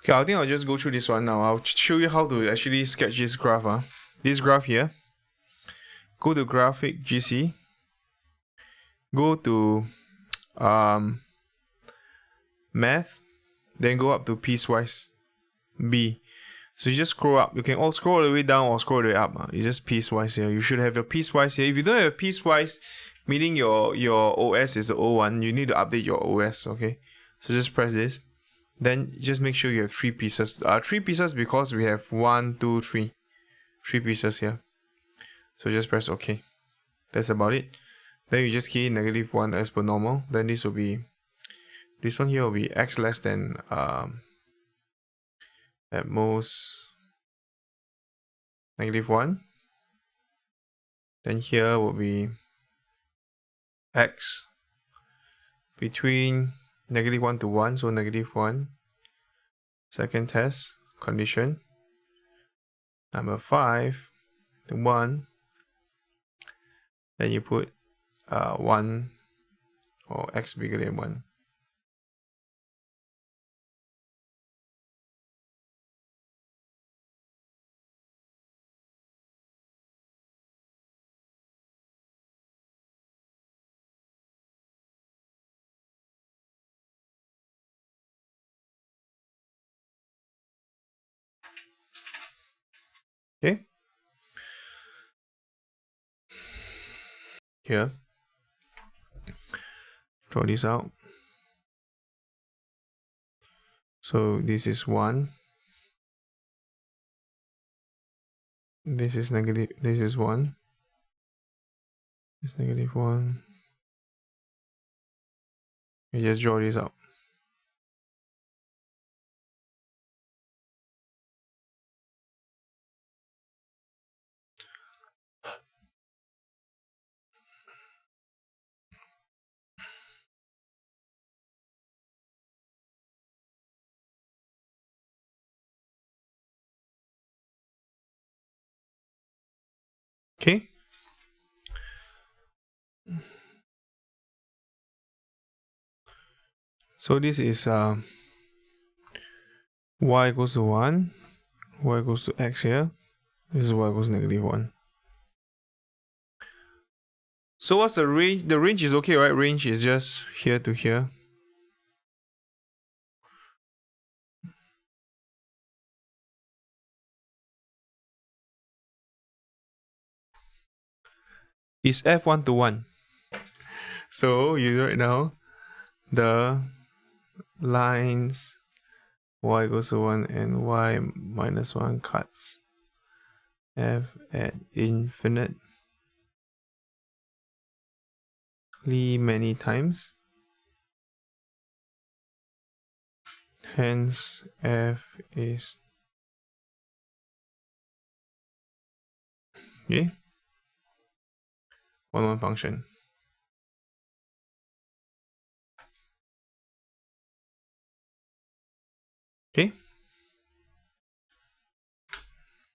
Okay, I think I'll just go through this one now. I'll show you how to actually sketch this graph. This graph here. Go to graphic GC. Go to math. Then go up to piecewise B. So you just scroll up. You can all scroll all the way down or scroll all the way up. It's just piecewise here. You should have your piecewise here. If you don't have piecewise, meaning your OS is the old one, you need to update your OS. Okay. So just press this. Then just make sure you have 3 pieces. 3 pieces because we have 1, 2, 3. 3 pieces here. So just press OK. That's about it. Then you just key in -1 as per normal. Then this will be, this one here will be x less than at most -1. Then here will be x between -1 to 1, so -1. Second test condition number 5 to 1. Then you put 1 or x bigger than 1. Okay. Here. Draw this out. So this is 1. This is negative. This is 1. It's -1. You just draw this out. Okay. So this is y equals to 1, y equals to x here. This is y equals to -1. So what's the range? The range is okay, right? Range is just here to here. Is f1 to 1. So you right now, the lines y equals to 1 and y minus 1 cuts f at infinitely many times. Hence f is okay. 1 function. Okay.